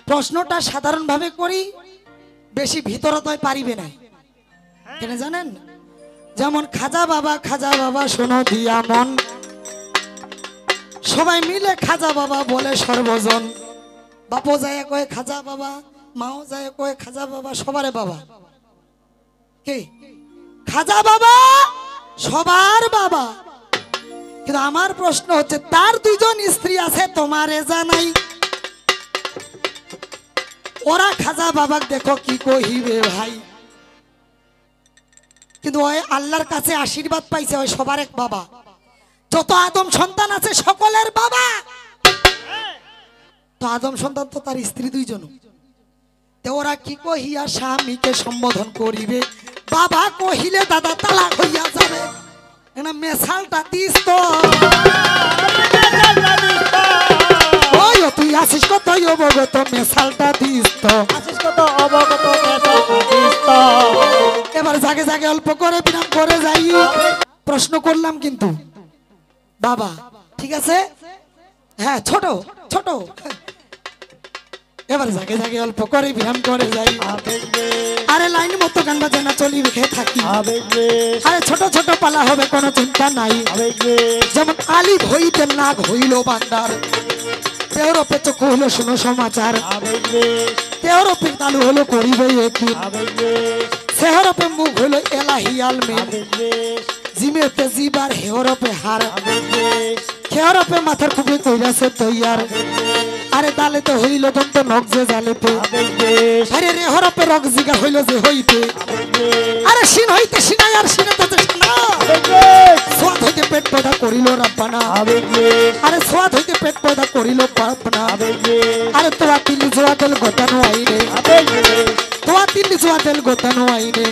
প্রশ্নটা সাধারণ ভাবে করি, বেশি ভিতরতয় পারিবে না। কেন জানেন? যেমন খাজা বাবা শোনো দিয়া মন, সবাই মিলে খাজা বাবা বলে সর্বজন। বাপও যায় কয়ে খাজা বাবা, মাও যায় কয়ে খাজা বাবা, সবারে বাবা। কে? খাজা বাবা সবার বাবা। কিন্তু আমার প্রশ্ন হচ্ছে, তার দুজন স্ত্রী আছে, তোমারে জানাই। ওরা খাজা বাবাকে দেখো কি কহিবে ভাই। কিন্তু ওই আল্লাহর কাছে আশীর্বাদ পাইছে, ওই সবার এক বাবা। যত আদম সন্তান আছে সকলের বাবা। তো আদম সন্তান তো তার স্ত্রী দুইজন। তো ওরা কি কহিয়া স্বামীকে সম্বোধন করিবে? বাবা কহিলে দাদা তালাক হইয়া যাবে। না মেশালটা দিস তো, ওই তুই আসিস কত অবগত, মেশালটা দিস তো, আসিস কত অবগত, মেশালটা দিস তো। এবার জাগে জাগে অল্প করে বিরাম করে যাই। প্রশ্ন করলাম কিন্তু বাবা, ঠিক আছে? হ্যাঁ, ছোট ছোট। এবার জাগে জাগে অল্প করে বিরাম করে যাই। আরে লাইন মতো গান বাজনা চলিবে থাকি। আরে ছোট ছোট পালা হবে, কোনো চিন্তা নাই। যেমন আলী হইতে নাগ হইল বান্দার, তেওরপে চোখ হলো শুনো সমাচার। তেওরপে তালু হলো করিবে একই, সেহরপে মুখ হলো এলাহি আলমিন। জিমেতে জিবার হেহরপে হার, খেহরপে মাথার খুবই কইরাছে তৈয়ার। আরে দালেতে হইল দন্ত নখ যে জালেতে, আরে রেহরপে রক জিগা হইল যে হইতে। আরে সিন হইতে সিনাই আর সিনেতে সিনা, সোয়াদ হইতে পেট পয়দা করিল রাব্বানা। আরে সোয়াদ হইতে পেট পয়দা করিল পাপনা। আরে তোয়া তিলি জোয়া তেল গোতানো আইনে, তোয়া তিলি জোয়া তেল গোতানো আইনে।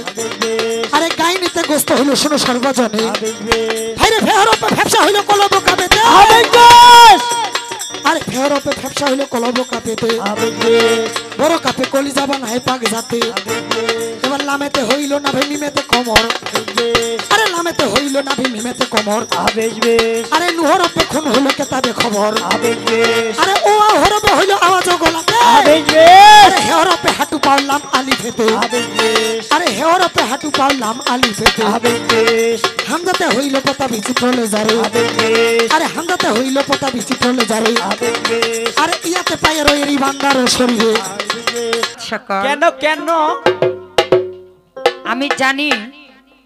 আরে গাইনিতে গোস্ত হইল শোনো সর্বজনে। আরে ফেহরপে ফেপসা হইল কলব কাবেতে। আরে ফেহরপে ফেপসা হইল কলব কাবেতে। বড় কাপে কলি যাবা নাই পাক যাতে। এবার লামেতে হইল না মিমেতে কমর। আরে লামেতে হইল না মিমেতে কমর। আরে নুহরপে খুন হইল কেতাবে খবর। আরে ও হরপে হইল আওয়াজ গলাতে। আরে হেহরপে হাঁটু পাওলাম আলি ফেতে। আরে হেহরপে হাঁটু পাওলাম আলি ফেতে। হামজাতে হইল পতা বিচিত্র লেজারে। আরে হামজাতে হইল পতা বিচিত্র লেজারে। আরে ইয়াতে পায়ে রয়েরি বান্দার শরীরে। কেন কেন আমি জানি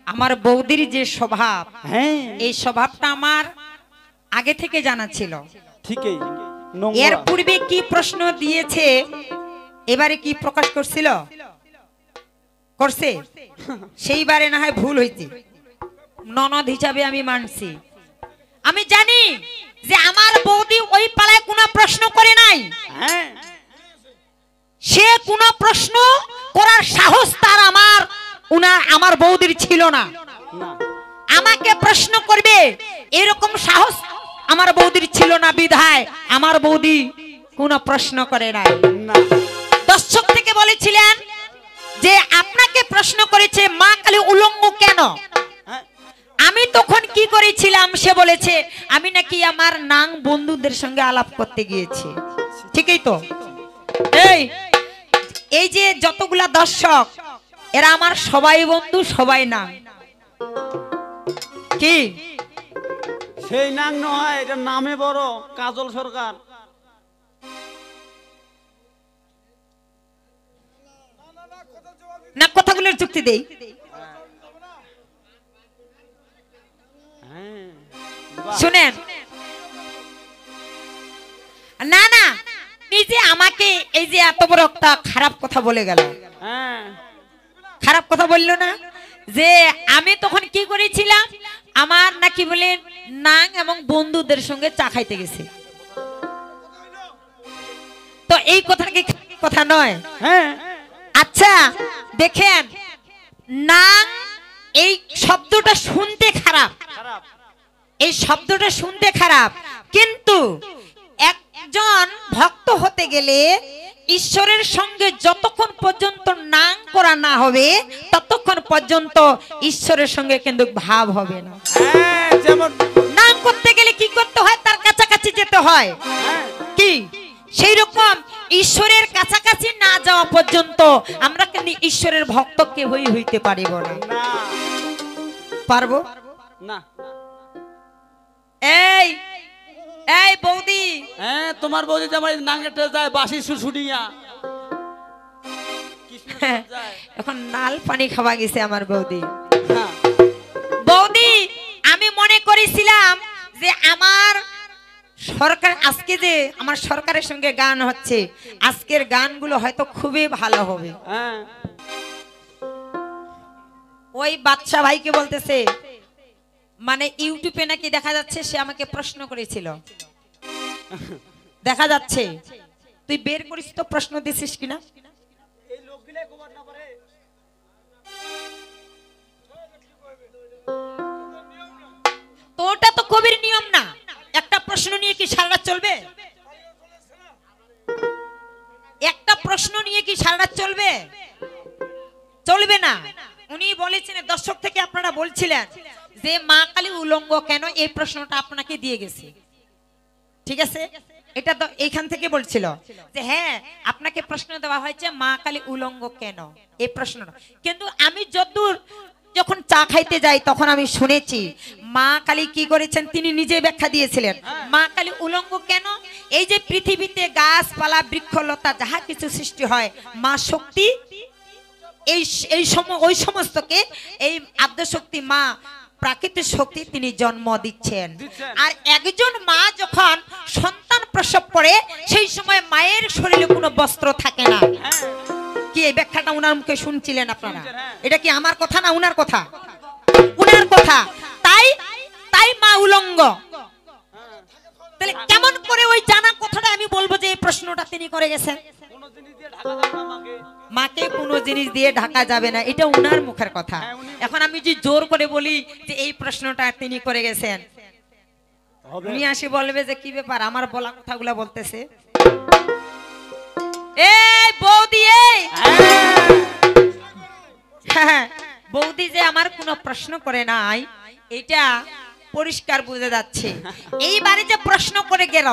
আমার বৌদির যে স্বভাব, হ্যাঁ, এই স্বভাবটা আমার আগে থেকে জানা ছিল। ঠিকই। এর পূর্বে কি প্রশ্ন দিয়েছে, এবারে কি প্রকাশ করছিল, করছে? সেইবারে না হয় ভুল হইছে, ননদ হিসাবে আমি মানছি। আমি জানি যে আমার বৌদি ওই পালায় কোনো প্রশ্ন করে নাই। হ্যাঁ, সে কোনো প্রশ্ন করার সাহস তার আমার বৌদির ছিল না। আমাকে প্রশ্ন করবে এরকম সাহস আমার বৌদির ছিল না, বিধায় আমার বৌদি কোনো প্রশ্ন করে নাই। দর্শক থেকে বলেছিলেন যে আপনাকে প্রশ্ন করেছে মা কালী উলঙ্গ কেন? আমি তখন কি করেছিলাম, সে বলেছে আমি নাকি আমার নাং বন্ধুদের সঙ্গে আলাপ করতে গিয়েছি। ঠিকই তো? এই যে যতগুলা দর্শক, এরা আমার সবাই বন্ধু, সবাই নাং। কি সেই নাম নয়, এটা নামে বড় কাজল সরকার। না, কথাগুলোর যুক্তি দেই। শুনেন, না না, নিজে আমাকে এই যে এত বড় একটা খারাপ কথা বলে গেল। খারাপ কথা বললো না, যে আমি তখন কি করেছিলাম, আমার নাকি বলে নাং এবং বন্ধুদের সঙ্গে চা খাইতে গেছে। তো এই কথা কি কথা নয়? হ্যাঁ, আচ্ছা দেখেন, নাং এই শব্দটা শুনতে খারাপ, এই শব্দটা শুনতে খারাপ, কিন্তু একজন ভক্ত হতে গেলে ঈশ্বরের সঙ্গে যতক্ষণ পর্যন্ত নাং করা না হবে ততক্ষণ পর্যন্ত ঈশ্বরের সঙ্গে কিন্তু ভাব হবে না। যেমন নাং করতে গেলে কি করতে হয়, তার কাছাকাছি যেতে হয়। কি সেই রকম ঈশ্বরের কাছাকাছি না যাওয়া পর্যন্ত আমরা কিন্তু ঈশ্বরের ভক্ত কেউই হইতে পারিব না। না পারবো না। এই এই বৌদি, হ্যাঁ তোমার বৌদি যে আমার নাঙ্গেটে যায় বাসি শুশুডিয়া এখন নাল পানি খাওয়া গেছে আমার বৌদি। হ্যাঁ বৌদি, আমি মনে করেছিলাম যে আমার সরকার আজকে যে আমার সরকারের সঙ্গে গান হচ্ছে, আজকের গানগুলো হয়তো খুবই ভালো হবে। হ্যাঁ ওই বাদশা ভাইকে বলতেছে, মানে ইউটিউবে নাকি দেখা যাচ্ছে সে আমাকে প্রশ্ন করেছিল, দেখা যাচ্ছে তুই বের করিস তো প্রশ্ন দিছিস কিনা। এই লোকগুলাই খবর না পারে। তো ওটা তো কবির নিয়ম না, একটা প্রশ্ন নিয়ে কি সারা রাত চলবে? একটা প্রশ্ন নিয়ে কি সারা রাত চলবে? চলবে না। উনি বলেছেন, দর্শক থেকে আপনারা বলছিলেন যে মা কালী উলঙ্গ কেন, এই প্রশ্নটা আপনাকে দিয়ে গেছে, ঠিক আছে? এটা তো এইখান থেকে বলছিল যে হ্যাঁ আপনাকে প্রশ্ন দেওয়া হয়েছে মা কালী উলঙ্গ কেন, এই প্রশ্নটা। কিন্তু আমি যতদূর যখন চা খাইতে যাই তখন আমি শুনেছি মা কালী কি করেছেন তিনি নিজে ব্যাখ্যা দিয়েছিলেন। মা কালী উলঙ্গ কেন? এই যে পৃথিবীতে গাছপালা বৃক্ষলতা যাহা কিছু সৃষ্টি হয়, মা শক্তি ওই সমস্তকে এই আদ্য শক্তি মা প্রাকৃতিক শক্তি তিনি জন্ম দিচ্ছেন। আর একজন মা যখন সন্তান প্রসব করে সেই সময় মায়ের শরীরে কোনো বস্ত্র থাকে না। কি এই ব্যাখ্যাটা উনার মুখে শুনছিলেন আপনারা? এটা কি আমার কথা না উনার কথা? উনার কথা। তাই তাই মা উলঙ্গ। তাহলে কেমন করে ওই জানা কথাটা আমি বলবো যে এই প্রশ্নটা তিনি করে গেছেন? মাকে কোনো জিনিস দিয়ে ঢাকা যাবে না, এটা উনার মুখের কথা। এখন আমি যে জোর করে বলি যে এই প্রশ্নটা তিনি করে গেছেন, উনি আসি বলবে যে কি ব্যাপার আমার বলা কথাগুলা বলতেছে। এই বৌদি, এই হ্যাঁ, বৌদি যে আমার কোনো প্রশ্ন করে নাই এটা পরিষ্কার বুঝে যাচ্ছে। এইবারে যে প্রশ্ন করে গেল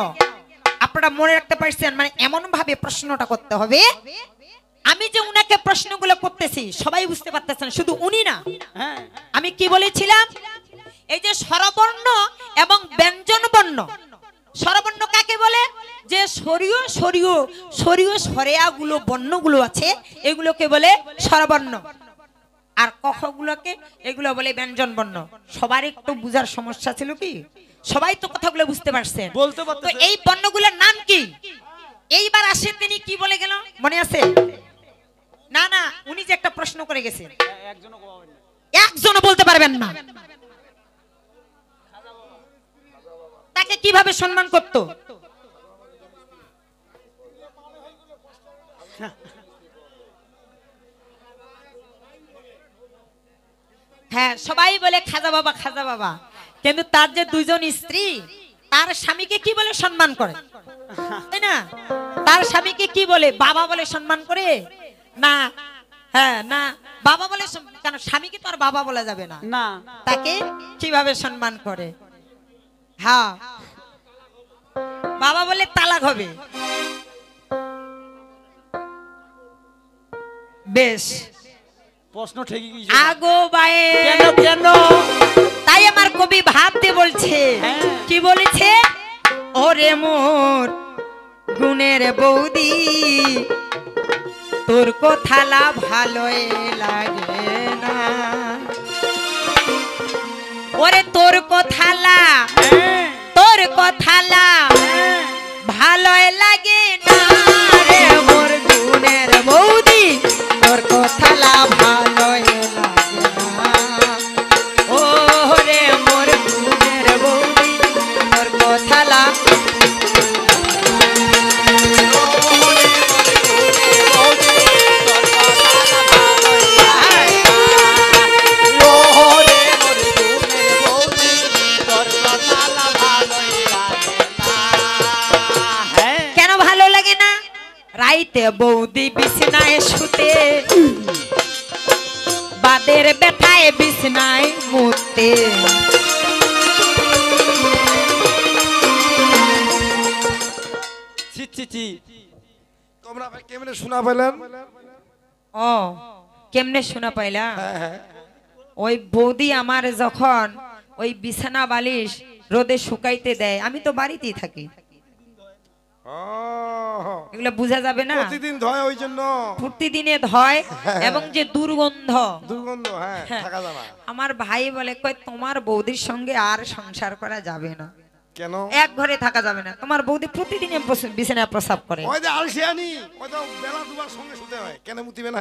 আপনারা মনে রাখতে পারছেন, মানে এমন ভাবে প্রশ্নটা করতে হবে আমি যে উনাকে প্রশ্নগুলো করতেছি সবাই বুঝতে পারতেছেন, শুধু উনি না। আমি কি বলেছিলাম, এই যে স্বরবর্ণ এবং ব্যঞ্জন বর্ণ, স্বরবর্ণ কাকে বলে? যে সরিয় সরিয় সরিয় সরেয়াগুলো বর্ণগুলো আছে এগুলোকে বলে স্বরবর্ণ, আর কখগুলোকে এগুলো বলে ব্যঞ্জন বর্ণ। সবার একটু বুঝার সমস্যা ছিল কি? সবাই তো কথাগুলো বুঝতে পারছেন? বলতে তো পারতেছে। এই বর্ণগুলোর নাম কি? এইবার আসে তিনি কি বলে গেল মনে আছে? না না, উনি যে একটা প্রশ্ন করে গেছেন একজনও বলতে পারবেন না। তাকে কিভাবে সম্মান করত? হ্যাঁ, সবাই বলে খাজা বাবা খাজা বাবা, কিন্তু তার যে দুইজন স্ত্রী তার স্বামীকে কি বলে সম্মান করে, তাই না? তার স্বামীকে কি বলে? বাবা বলে সম্মান করে না? হ্যাঁ না, বাবা বলে কেন? স্বামীকে তো আর বাবা বলা যাবে না, না তাকে কিভাবে সম্মান করে? হ্যাঁ, বাবা বলে তালাক হবে। বেশ, প্রশ্ন ঠিকই কি আগো বায়ে কেন কেন? তাই আমার কবি ভাবতে বলছে, কি বলেছে? ওরে মোর গুণের বৌদি তোর কথালা ভালোই লাগে না, ওরে তোর কথালা ভালোই লাগে না রে মোর গুণের বৌদি তোর কথালা ভালোই লাগে না, ও রে মোর গুণের বৌদি তোর কথালা রাইতে বৌদি বিছনায় শুতে বাদের ব্যথায় বিছনায় মুতে, ছি ছি ছি, তোমরা ভাই কেমনে শোনা পেলেন? ও কেমনে শোনা পাইলা? হ্যাঁ ওই বৌদি আমার যখন ওই বিছানা বালিশ রোদে শুকাইতে দেয়, আমি তো বাড়িতেই থাকি, এগুলো বোঝা যাবে না? প্রতিদিন ধয় ওই জন্য প্রতিদিনে ধয় এবং যে দুর্গন্ধ দুর্গন্ধ, হ্যাঁ থাকা যায় না। আমার ভাই বলে কই তোমার বৌদির সঙ্গে আর সংসার করা যাবে না। কেন? এক ঘরে থাকা যাবে না, তোমার বৌদি প্রতিদিনে বিছানায় প্রসাব করে। ওই যে আলসিয়ানি, ওই তো বেলা দুবার সঙ্গে শুতে হয়, কেন মুতিবে না?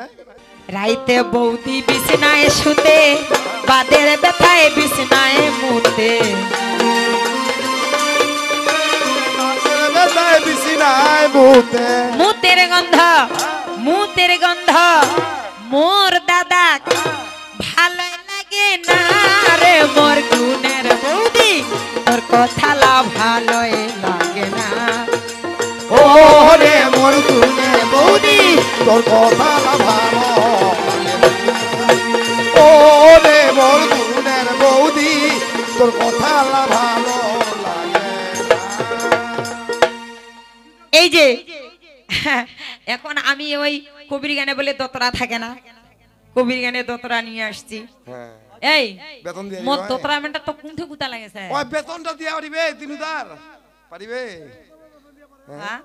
রাইতে বৌদি বিছানায় শুতে, বাদের ব্যথায় বিছানায় মুতে। মুতের গন্ধ, মুতের গন্ধ মোর দাদা ভালো লাগে না রে মোর গুণের বৌদি, তোর কথা ভালোই লাগে না। ও রে মোর গুণের বৌদি, তোর কথা ভালো ও রে মোর গুণের বৌদি, তোর কথা ভালো লাগে। এই যে এখন আমি ওই কবির গানে বলে দোতরা থাকে না, কবির গানে দোতরা নিয়ে আসছি। এই বেতন দিয়ে মোর দোতরা মেনটা তো কুণ্ঠে কুতা লাগেছে। ওই বেতনটা দিয়া পারিবে দিনুদার? পারিবে? হ্যাঁ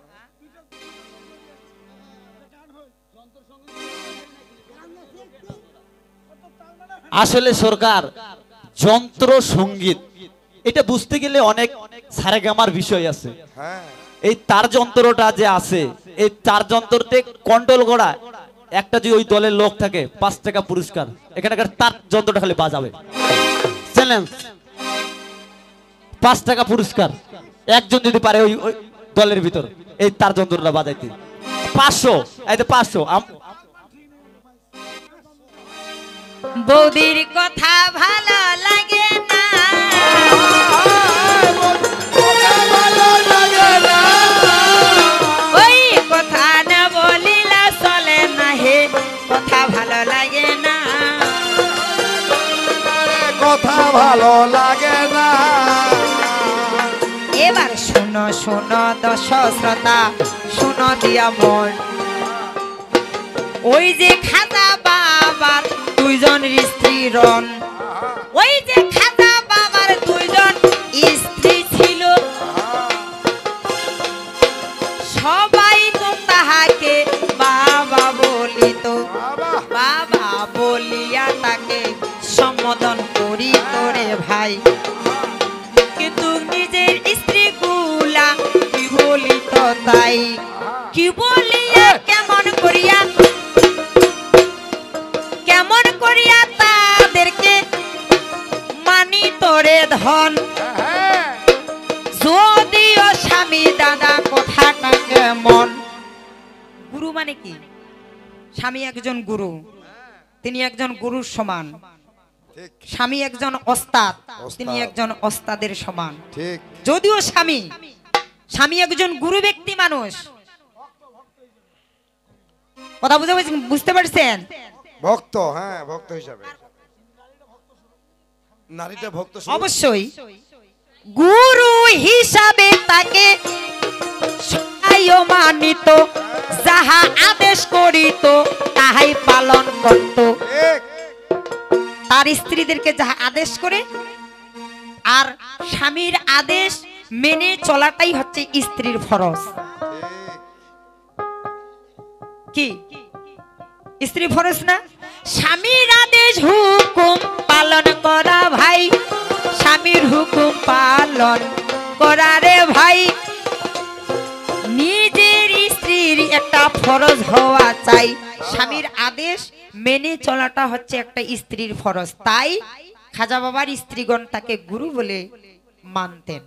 আসলে সরকার যন্ত্র সঙ্গীত এটা বুঝতে গেলে অনেক সারেগামার বিষয় আছে। হ্যাঁ এই তার যন্ত্রটা যে আছে, এই তার যন্ত্রতে কন্ট্রোল করা একটা যে ওই দলের লোক থাকে 5 টাকা পুরস্কার, এখানকার তার যন্ত্রটা খালি বাজাবে, চ্যালেঞ্জ 5 টাকা পুরস্কার একজন যদি পারে ওই দলের ভিতর এই তার যন্ত্রটা বাজাইতে 500, এই তো 500। বৌদির কথা ভালো লাগে না, ওই কথা না বলিলা চলে না হে, কথা ভালো লাগে না, কথা ভালো লাগে না। এবার শুনো শুনো দর্শক শ্রোতা, শুনো দিয়া মন, ওই যে খাজা বাবার 2 জন স্ত্রী রন, ওই যে খাজা বাবার 2 জন স্ত্রী ছিল, সবাই তো তাহাকে বাবা বলিত, বাবা বলিয়া তাকে সম্বোধন করি তোরে ভাই, কিন্তু নিজের স্ত্রী গুলা কি বলিত তাই, কি বলিয়া কেমন করিয়া তাদেরকে মানি তোরে ধন, যদিও স্বামী দাদা কথাটা কেমন। গুরু মানে কি? স্বামী একজন গুরু, তিনি একজন গুরুর সমান, স্বামী একজন ওস্তাদ, তিনি একজন ওস্তাদের সমান। ঠিক, যদিও স্বামী একজন গুরু ব্যক্তি মানুষ, কথা বুঝতে পারছেন? ভক্ত, হ্যাঁ ভক্ত হিসাবে নারীটা ভক্ত অবশ্যই গুরু হিসাবে তাকে মানিত, যাহা আদেশ করিত তাহাই পালন করত, তার স্ত্রীদেরকে যাহা আদেশ করে, আর স্বামীর আদেশ মেনে চলাটাই হচ্ছে স্ত্রীর ফরজ। কি স্ত্রী ফরজ না? স্বামীর আদেশ হুকুম পালন করা ভাই, স্বামীর হুকুম পালন করা রে ভাই, নিজের স্ত্রীর একটা ফরজ হওয়া চাই, স্বামীর আদেশ মেনে চলাটা হচ্ছে একটা স্ত্রীর ফরজ। তাই খাজা বাবার স্ত্রীগণ তাকে গুরু বলে মানতেন।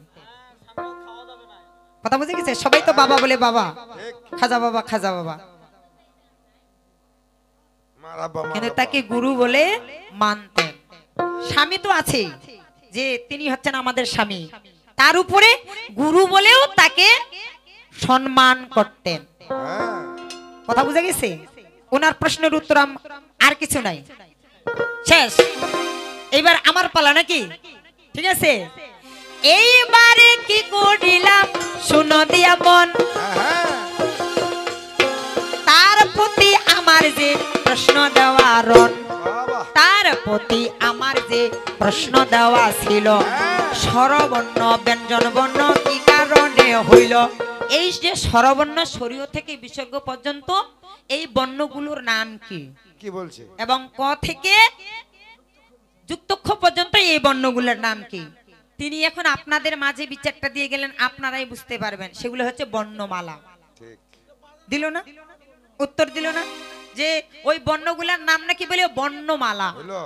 কথা বুঝে গেছে? সবাই তো বাবা বলে বাবা, খাজা বাবা খাজা বাবা, কিন্তু তাকে গুরু বলে মানতেন। স্বামী তো আছে যে তিনি হচ্ছেন আমাদের স্বামী, তার উপরে গুরু বলেও তাকে সম্মান করতেন। কথা বুঝে গেছে? ওনার প্রশ্নের উত্তর আর কিছু নাই, শেষ। এইবার আমার পালা নাকি? ঠিক আছে, এইবারে কি করিলাম শুনো দিয়া মন, প্রতি আমার যে প্রশ্ন দেওয়া রন, বাবা তার প্রতি আমার যে প্রশ্ন দেওয়া ছিল, স্বরবর্ণ ব্যঞ্জন বর্ণ কি কারণে হইল? এই যে স্বরবর্ণ শরীয় থেকে বিসর্গ পর্যন্ত এই বর্ণগুলোর নাম কি? কি বলছে? এবং ক থেকে যুক্তক্ষ পর্যন্ত এই বর্ণগুলোর নাম কি? তিনি এখন আপনাদের মাঝে বিচারটা দিয়ে গেলেন, আপনারাই বুঝতে পারবেন। সেগুলো হচ্ছে বর্ণমালা। ঠিক দিল না? উত্তর দিল না যে ওই বর্ণগুলোর নাম নাকি বলে বর্ণমালা। হলো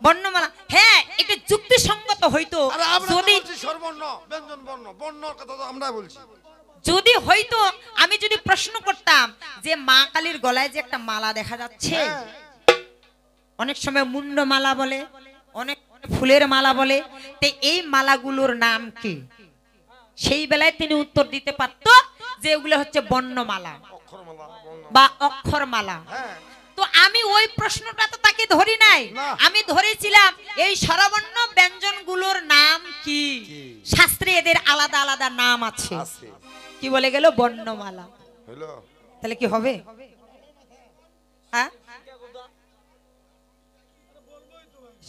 বর্ণমালা, হ্যাঁ, এটা যুক্তিসঙ্গত হইতো আরে আমরা তো যদি বলছি স্বরবর্ণ ব্যঞ্জন বর্ণ, বর্ণর কথা তো আমরা বলছি। যদি হইতো আমি যদি প্রশ্ন করতাম যে মা কালীর গলায় যে একটা মালা দেখা যাচ্ছে, হ্যাঁ। অনেক সময় মুন্ড মালা বলে, অনেক ফুলের মালা বলে, তো এই মালাগুলোর নাম কি? সেই বেলায় তিনি উত্তর দিতে পারতো যে এগুলো হচ্ছে বর্ণমালা অক্ষরমালা, বর্ণ। বা অক্ষরমালা। হ্যাঁ তো আমি ওই প্রশ্নটা তো তাকে ধরি নাই, না। আমি ধরেছিলাম এই স্বরবর্ণ ব্যঞ্জন গুলোর নাম কি? কি? শাস্ত্রে এদের আলাদা আলাদা নাম আছে। আছে কি বলে গেল? বর্ণমালা। হলো। তাহলে কি হবে? হ্যাঁ,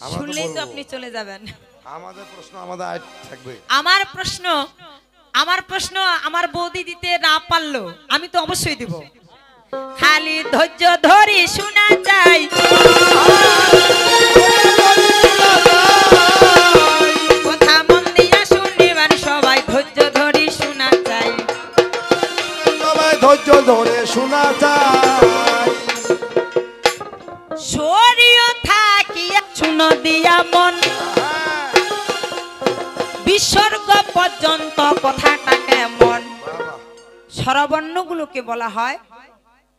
আমরা তো শুনলেই তো বলবো। আপনি চলে যাবেন। আমাদের প্রশ্ন আমাদের আয় থাকবে। আমার প্রশ্ন আমার বৌদি দিতে না পারলো, আমি তো অবশ্যই দিব। খালি ধৈর্য ধরে শোনা চাই, কথা মন দিয়া শুনিবেন সবাই, ধৈর্য ধরে শোনা চাই। সবাই ধৈর্য ধরে শোনা চাই। শরীয় থাকিয়া শুনো দিয়া মন, বিসর্গ পর্যন্ত কথাটা কেমন? বাবা স্বরবর্ণগুলোকে বলা হয়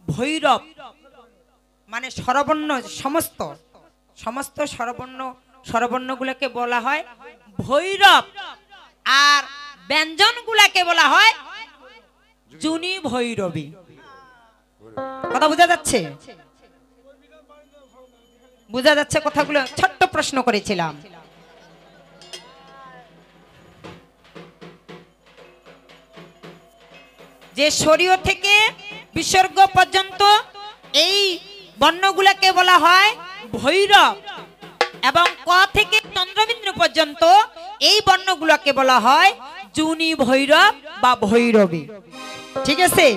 ভৈরব, মানে স্বরবর্ণ সমস্ত স্বরবর্ণগুলোকে বলা হয় ভৈরব, আর ব্যঞ্জনগুলোকে বলা হয় জুনি ভৈরবী। কথা বোঝা যাচ্ছে? বোঝা যাচ্ছে কথাগুলো? ছোট্ট প্রশ্ন করেছিলাম। যে শরীয় থেকে বিসর্গ পর্যন্ত এই বর্ণগুলোকে বলা হয় ভৈরব, এবং ক থেকে চন্দ্রবিন্দু পর্যন্ত এই বর্ণগুলোকে বলা হয় জুনি ভৈরব বা ভৈরবী। ঠিক আছে?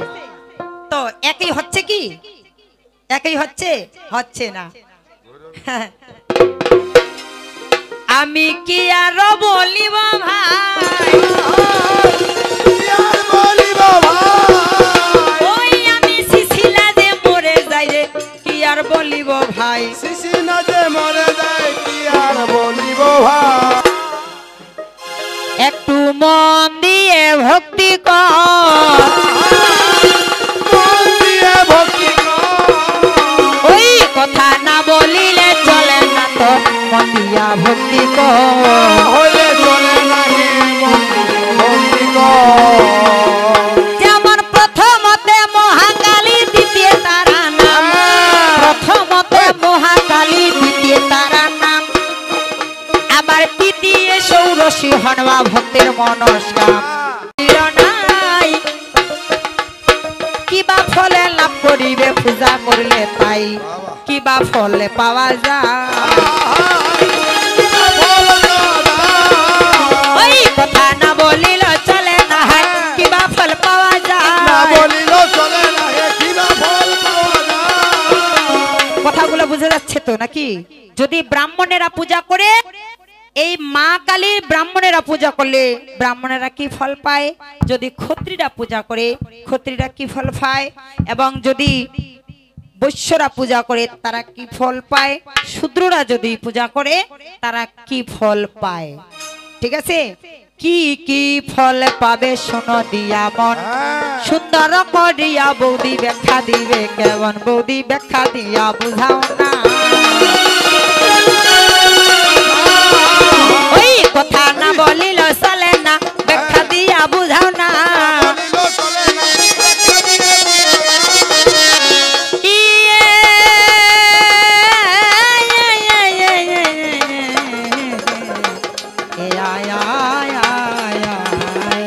তো একই হচ্ছে কি? একই হচ্ছে? হচ্ছে না। আমি কি আর বলিব ভাই, কি আর বলিব ভাই, ওই আমি শিশিলা যে মরে যাই রে, কি আর বলিব ভাই। শিশি না যে মরে যায়, কি আর বলিব ভাই। একটু মন দিয়ে ভক্তি কর, মন দিয়ে ভক্তি কর। ওই কথা না বলিলে চলে না, তো মন দিয়া ভক্তি কর। হইলে চলে নাহি, মন দিয়ে ভক্তি কর। যেমন প্রথমতে মহাকালী, দ্বিতীয় তারা নাম, প্রথমতে মহাকালী, দ্বিতীয় তারা নাম, আবার তৃতীয় ষোড়শী হনবা ভক্তের মনস্কাম। নাই কিবা ফলে লাভ করিবে পূজা করলে তাই, কিবা ফলে পাওয়া যায়। ওই কথা না বলিল চলে না, হয় কিবা ফল পাওয়া না যায়। বলিল চলে নাহি, কিবা ফল পাওয়া যায়। কথাগুলো বুঝে যাচ্ছে তো নাকি? যদি ব্রাহ্মণেরা পূজা করে, এই মা কালী ব্রাহ্মণেরা পূজা করলে ব্রাহ্মণেরা কি ফল পায়? যদি ক্ষত্রিয়রা পূজা করে, ক্ষত্রিয়রা কি ফল পায়? এবং যদি বৈশ্যরা পূজা করে তারা কি ফল পায়? শূদ্ররা যদি পূজা করে তারা কি ফল পায়? ঠিক আছে? কি কি ফল পাবে শোনো দিয়া মন, সুন্দর করিয়া বৌদি ব্যাখ্যা দিবে কেমন? বৌদি ব্যাখ্যা দিয়া বুঝাও না, ওই কথা না বলিল চলে না, ব্যাখ্যা দিয়া বুঝাও না। বলিল চলে নাহি, ব্যাখ্যা দিয়ে ইয়ে, এ আয়, আয়, আয়, আয়, আয়।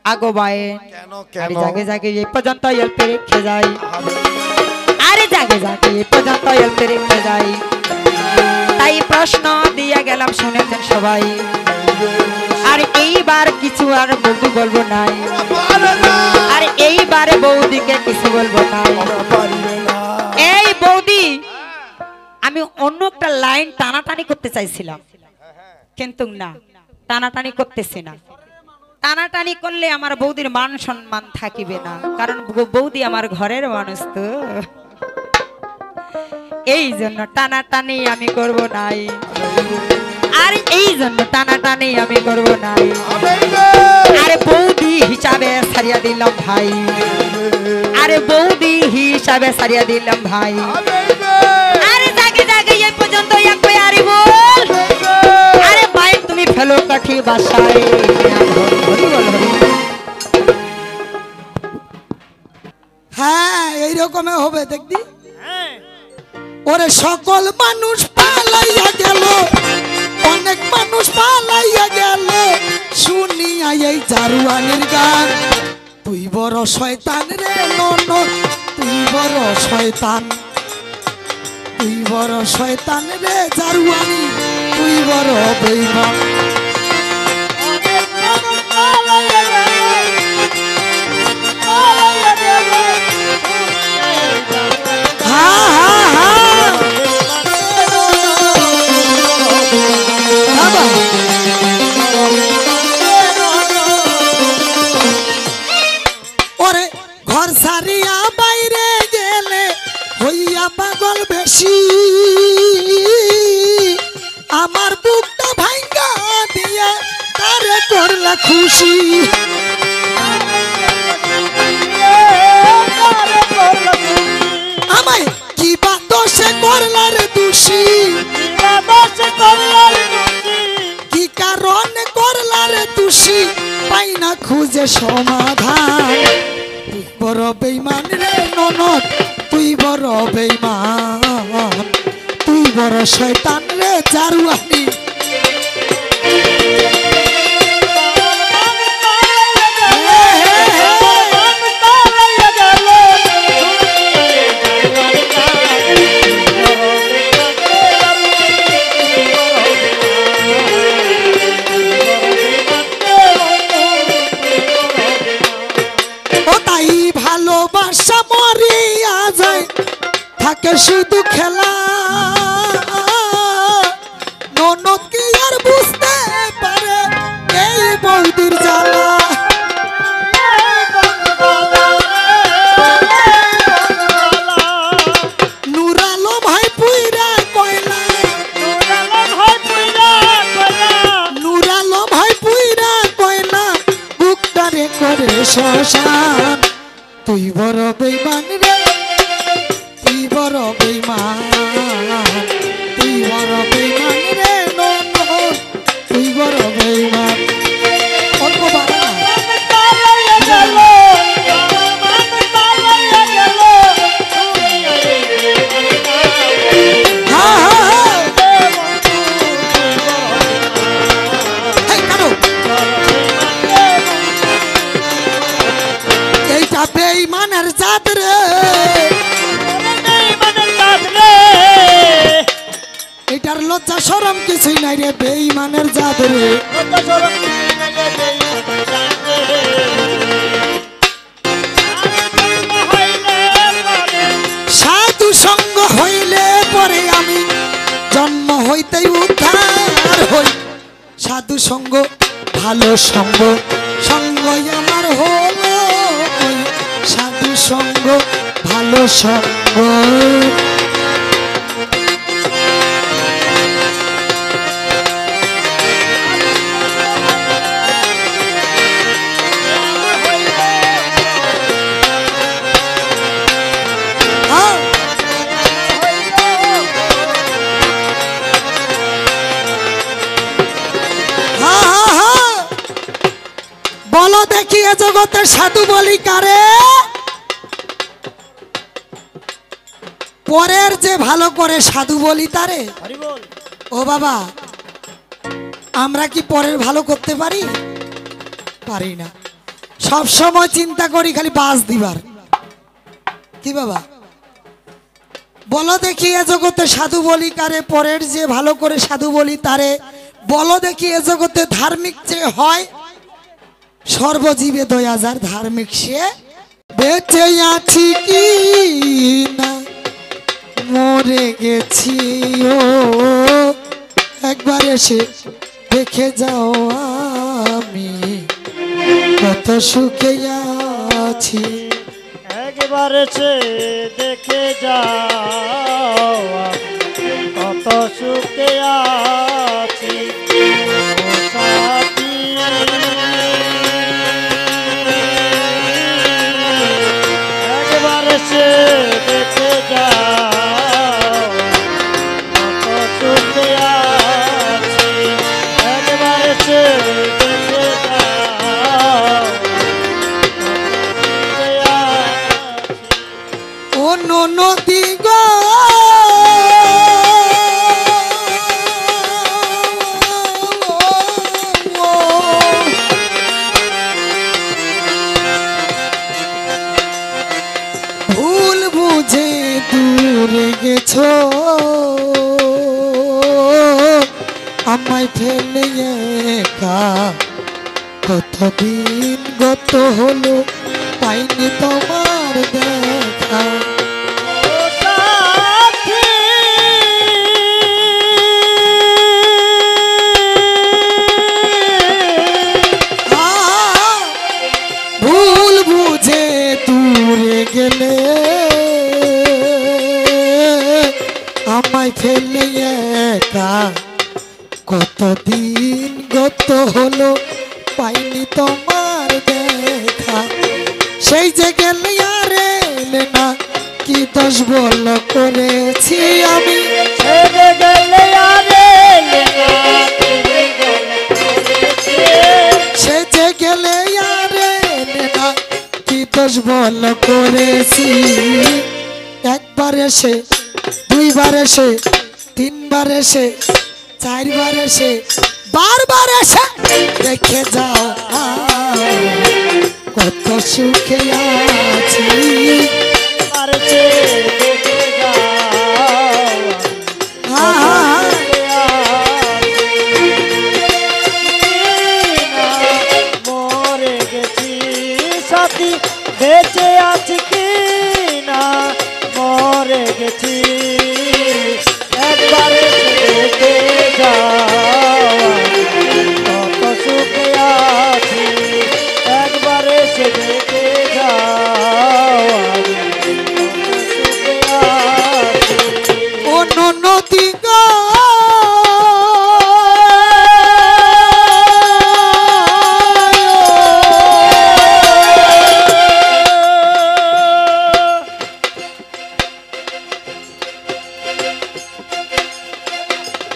আগো বায়ে কেন আরে জাগে জাগে এই পর্যন্ত অল্পে রেখে যাই আরে জাগে জাগে এই পর্যন্ত অল্পে রেখে যাই তাই প্রশ্ন দিয়ে গেলাম শুনেছেন সবাই আর এইবার কিছু আর বলবো নাই আর এইবারে বৌদিকে কিছু বলবো নাই এই বৌদি আমি অন্য একটা লাইন টানাটানি করতে চাইছিলাম কিন্তু না টানাটানি করতেছি না টানাটানি করলে আমার বৌদির মান সম্মান থাকিবে না কারণ বৌদি আমার ঘরের মানুষ তো এই জন্য টানাটানি আমি করব নাই আর এই জন্য টানাটানি আমি করব নাই আরে বৌদি হিসাবে সারিয়া দিলাম ভাই আরে বৌদি হিসাবে সারিয়া দিলাম ভাই আরে জাগে জাগে এই পর্যন্ত একই আরে বল আরে ভাই তুমি ফেলো কাঠি বাসায় হরি বল হরি হ্যাঁ এইরকমই হবে দেখবি ওরে সকল মানুষ পালাইয়া গেল অনেক মানুষ পালাইয়া গেল শুনিয়া এই জারুয়ানির গান তুই বড় শয়তান রে ননদ তুই বড় শয়তান তুই বড় শয়তান রে জারুয়ানি তুই বড় বেঈমান ওরে ঘর সারিয়া বাইরে গেলে হইয়া পাগল বেশি আমার বুকটা ভাঙ্গা দিয়া তারে করলা খুশি আমায় কি বা দোষে করলার দোষী কি কারণে করলার দোষী পাই না খুঁজে সমাধান তুই বড় বেঈমান রে ননদ তুই বড় বেঈমান তুই বড় শয়তান রে জারুয়ানি ভালোবাসা মরিয়া যায় থাকে শুধু খেলা ননদ কি আর বুঝতে পারে এই বৌদির জ্বালা নুরালো ভাই পুইরা কয়লা নুরালো ভাই পুইরা কয়লা বুকটারে করে শ্মশান তুই বড় বেঈমান রে তুই বড় বেঈমান তুই বড় বেঈমান রে ননদ তুই বড় বেঈমান অল্প বাড়া বেঈমানের জাত রে এটার লজ্জা শরম কিছুই নাই রে বেঈমানের জাত রে সাধু সঙ্গ হইলে পরে আমি জন্ম হইতেই উদ্ধার হই সাধু সঙ্গ ভালো সঙ্গ সঙ্গই আমার হলো সাধু সঙ্গ ভালো সঙ্গ বলো দেখি এ জগতের সাধু বলি কারে পরের যে ভালো করে সাধু বলি তারে ও বাবা আমরা কি পরের ভালো করতে পারি পারি না সব সময় চিন্তা করি খালি বাস দিবার। কি বাবা বলো দেখি, এ জগতে সাধু বলি কারে, পরের যে ভালো করে সাধু বলি তারে। বলো দেখি এ জগতে ধার্মিক যে হয়, সর্বজীবে দয়া যার ধার্মিক সে। বেঁচে আছি কি না মরে গেছি ও, একবার এসে দেখে যাও আমি কত সুখে আছি। একবার সে দেখে যাও কত সুখে আছি ও সাথী। একবার সে দেখে যাও কত সুখে আছি। একবার সে দেখে যাও ও নদী গো ভুল বুঝে দূরে গেছো, আমায় ফেলে একা কতদিন গত হলো পাইনি তোমার দেখা। ভুল বুঝে দূরে গেলে আমায় ফেলে একা কতদিন গত হলো পাইনি তোমার দেখা। সেই যে গেলে আর এলে না, কি দোষ বল করেছি আমি। সে যে গেলে আর এলে না, কি দোষ বল করেছি। একবার এসে, দুইবার এসে, তিনবার এসে, চারবার এসে, বারবার এসে দেখে যাও কত সুখে আছি। মরে গেছি সাথী, বেঁচে আছি কি না মরে গেছি। একবার দেখে যাও কত সুখে আছি। একবার এসে দেখে যাও কত সুখে আছি। ও নদী গো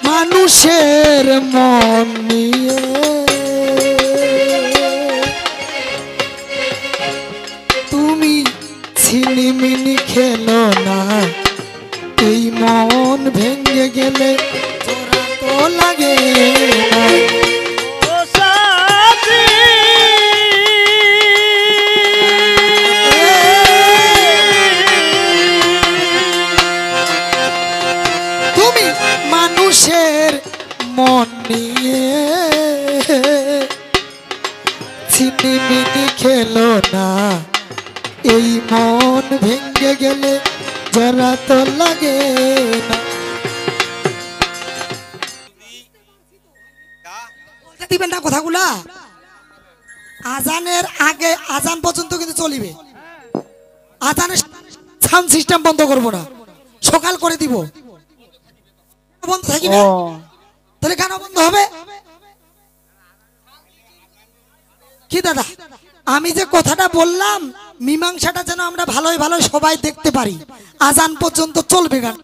মানুষের মন নিয়ে তুমি ছিনিমিনি খেলো না, এই মন ভেঙে গেলে তোরা তো লাগে না। ও সাথী তুমি মানুষের মন নিয়ে ছিনিমিনি খেলো না, এই মন ভেঙে গেলে জরা তো লাগে না। বলতে দিবেন না কথাগুলা, আজানের আগে আজান পর্যন্ত কিন্তু চলিবে। আজানের সাউন্ড সিস্টেম বন্ধ করবো না, সকাল করে দিব। বন্ধ থাকিবে তাহলে কেন বন্ধ হবে? কি দাদা আমি যে কথাটা বললাম, মীমাংসাটা যেন আমরা ভালোই ভালো সবাই দেখতে পারি। আজান পর্যন্ত চলবে গান,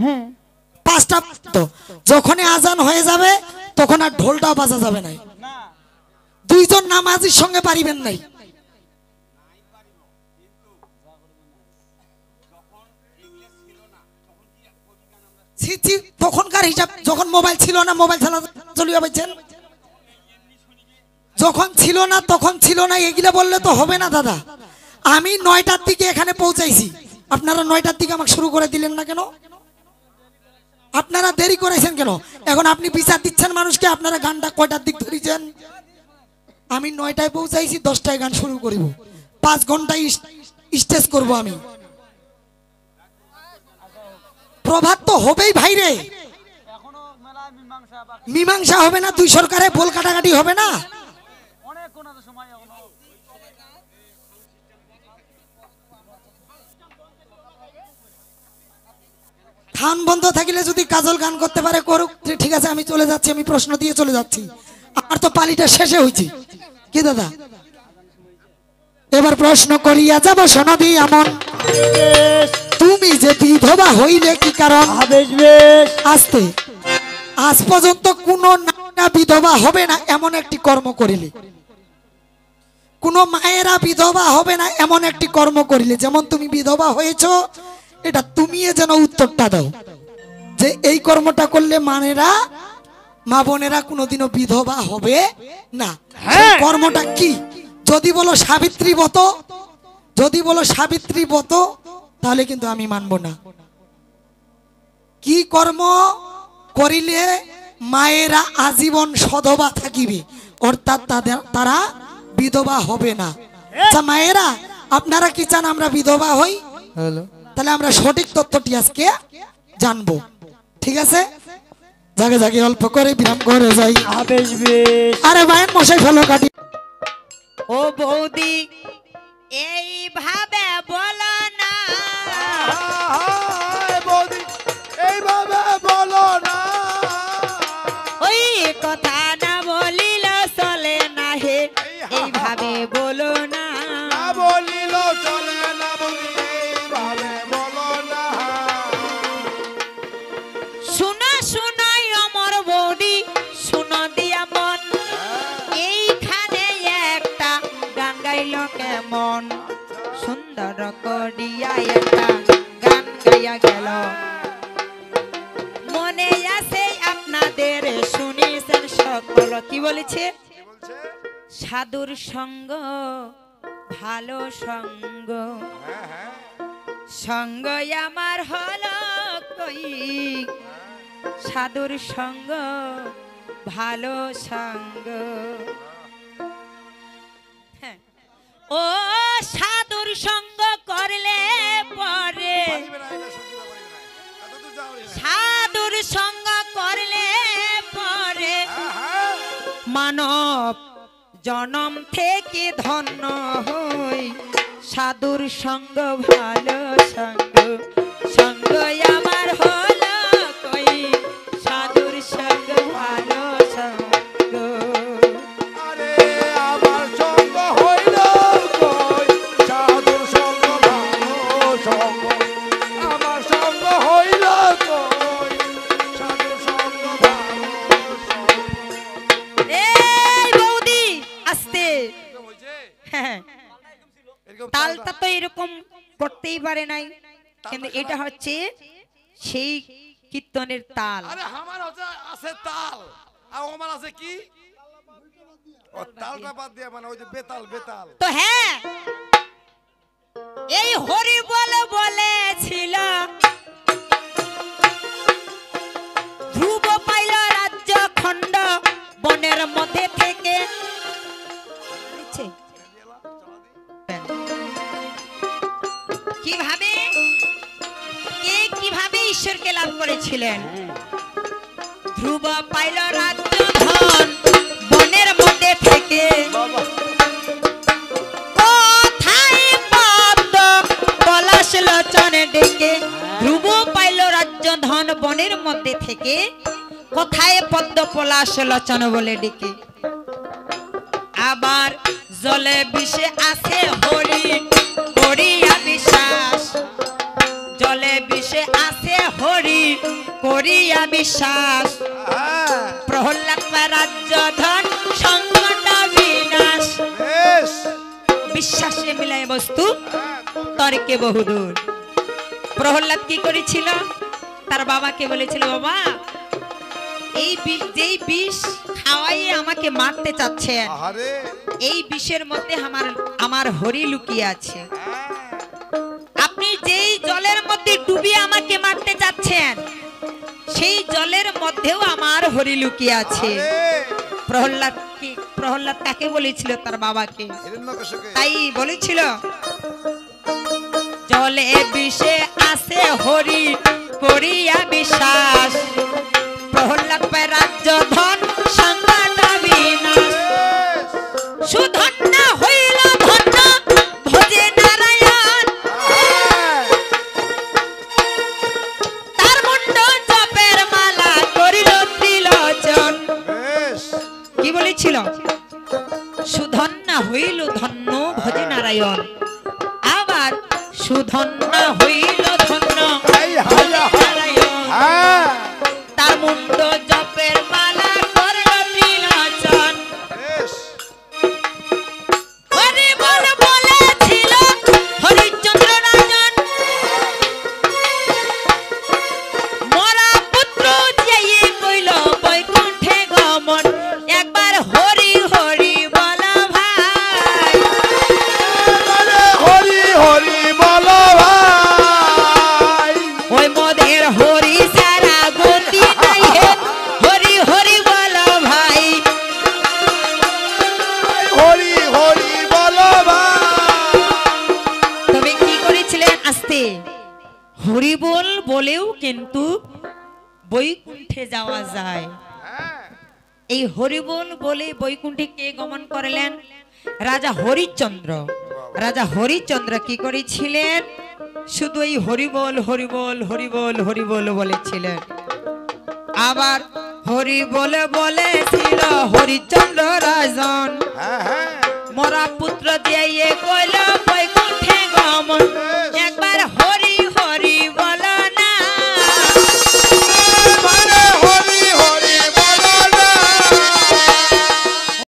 হ্যাঁ 5টা তো যখনই আজান হয়ে যাবে তখন আর ঢোলটাও বাজা যাবে না। দুইজন নামাজির সঙ্গে পারিবেন নাই। তখনকার হিসাব, যখন মোবাইল ছিল না, মোবাইল চালা চলিয়ে পাইছেন। যখন ছিল না তখন ছিল না এগুলা বললে তো হবে না দাদা। আমি 9টার দিকে এখানে পৌঁছাইছি, আপনারা 9টার দিকে আমাকে শুরু করে দিলেন না কেন? আপনারা দেরি করেছেন কেন? এখন আপনি বিচার দিচ্ছেন মানুষকে, আপনারা গানটা কয়টার দিক ধরেছেন? আমি 9টায় পৌঁছাইছি, 10টায় গান শুরু করিব, 5 ঘন্টায় স্টেজ করব আমি। প্রভাত তো হবেই ভাই রে, মীমাংসা হবে না, দুই সরকারে বল কাটাকাটি হবে না। খান বন্ধ থাকিলে যদি কাজল গান করতে পারে করুক, ঠিক আছে আমি চলে যাচ্ছি, আমি প্রশ্ন দিয়ে চলে যাচ্ছি, আমার তো পালিটা শেষে হয়েছে। কি দাদা, এবার প্রশ্ন করিয়া যাব শোনবি আমন, তুমি যে বিধবা হইলে কি কারণ? আসতে আজ পর্যন্ত কোন নারীরা বিধবা হবে না এমন একটি কর্ম করিলে, কোন মায়েরা বিধবা হবে না এমন একটি কর্ম করিলে, যেমন তুমি বিধবা হয়েছো, এটা তুমি যেন উত্তরটা দাও যে এই কর্মটা করলে মানেরা মা বোনেরা কোনোদিনও বিধবা হবে না। সেই কর্মটা কি? যদি বলো সাবিত্রী ব্রত, যদি বলো সাবিত্রী ব্রত, তাহলে কিন্তু আমি মানব না। কি কর্ম করিলে মায়েরা আজীবন সধবা থাকিবে, অর্থাৎ তারা বিধবা হবে না? আচ্ছা মায়েরা, আপনারা কি চান আমরা বিধবা হই? তাহলে আমরা সঠিক তথ্যটি আজকে জানবো, ঠিক আছে? জাগে জাগে অল্প করে বিরাম করে যাই। আরে ভাইয়ের মশাই ফেলো কাটি। ও বৌদি এইভাবে বলো না, বৌদি এইভাবে বলো না, ওই কথা না বলিল চলে না হে, এইভাবে বলো না, না বলিল চলে না, বলি এইভাবে বলো না। শুনো শুনো আমার বৌদি, শুনো দিয়া মন, এইখানে একটা গান গাইল কেমন, সুন্দর করিয়া একটা গান গাইয়া গেল, মনে আছে আপনাদের শুনেছেন সকল। কি বলেছে? সাধুর সঙ্গ ভালো সঙ্গ, সঙ্গ আমার হলো কই, সাধুর সঙ্গ ভালো সঙ্গ। হ্যাঁ, ও সাধুর সঙ্গ করলে পরে, সাধুর সঙ্গ করলে পরে মানব জনম থেকে ধন্য হই, সাধুর সঙ্গ ভালো সঙ্গ, সঙ্গ আমার হলো কই, সাধুর সঙ্গ ভালো সঙ্গ। আরে আমার সঙ্গ হইল কই, সাধুর সঙ্গ ভালো সঙ্গ, আমার সঙ্গ হইল কই, সাধুর সঙ্গ ভালো সঙ্গ। এই বৌদি আস্তে, হ্যাঁ তালটা তো এরকম করতেই পারে নাই, কিন্তু এটা হচ্ছে সেই কীর্তনের তাল। আরে আমার আছে তাল, আর আমার আছে কি? ও তালটা বাদ দিয়ে মানে ওই যে বেতাল, বেতাল। তো হ্যাঁ, এই হরি বলে বলেছিল, ধ্রুব পাইল রাজ্য খণ্ড বনের মধ্যে থেকে, কিভাবে কে কিভাবে ঈশ্বরকে লাভ করেছিলেন? ধ্রুব পাইল রাজ্য ধন বনের মধ্যে থেকে, কোথায় পদ্ম পলাশ লোচনে ডেকে, ধ্রুব পাইল রাজ্য ধন বনের মধ্যে থেকে, কোথায় পদ্ম পলাশ লোচন বলে ডেকে, আবার জলে বিষে আছে হরি করিয়া বিশ্বাস, জলে বিষে আছে হরি করিয়া বিশ্বাস, প্রহ্লাদ রাজ্য ধন সংকট বিনাশ, বিশ্বাসে মিলায় বস্তু তর্কে বহুদূর। প্রহ্লাদ কি করেছিল? তার বাবাকে বলেছিল, বাবা যেই বিষ খাওয়াই আমাকে মারতে চাচ্ছেন, আরে এই বিষের মধ্যে আমার হরি লুকিয়ে আছে। আপনি যেই জলের মধ্যে ডুবিয়ে আমাকে মারতে চাচ্ছেন, সেই জলের মধ্যেও আমার হরি লুকিয়ে আছে। প্রহ্লাদ কাকে বলেছিল? তার বাবাকে। তাই বলেছিল জলে বিষে আসে হরি করিয়া বিশ্বাস, প্রহ্লাদ পায় রাজ্য ধন সংকট বিনাশ, সুধন্য হইল ধন্য ভজে নারায়ণ, তার মুন্ড জপের মালা করিল ত্রিলোচন। কি বলেছিল? সুধন্য হইল ধন্য ভজে নারায়ণ, আবার সুধন্য হইল ধন্য নারায়ণ, তার মুন্ড জপের মালা করিল ত্রিলোচন। হরি বল বলেছিল হরিশ্চন্দ্র রাজন, মরা পুত্র যাইয়ে কইল বৈকুণ্ঠে গমন, একবার হরি হরি বল ভাই, হরি হরি বলো ভাই, ওই মোদের হরি সারা গতি নাই হে, হরি হরি বল ভাই। হরি হরি বলো ভাই। তবে কি করেছিলেন? আস্তে হরি বল বলেও কিন্তু বৈকুণ্ঠে যাওয়া যায়। এই হরি বল বলে বৈকুণ্ঠে কে গমন করলেন? রাজা হরিশ্চন্দ্র। রাজা হরিশ্চন্দ্র কি করেছিলেন? শুধু এই হরি বল হরি বল হরি বল হরি বল বলেছিলেন। আবার হরি বলে বলেছিল হরিশ্চন্দ্র রাজন, মরা পুত্র দিয়ে কইল বৈকুণ্ঠে গমন,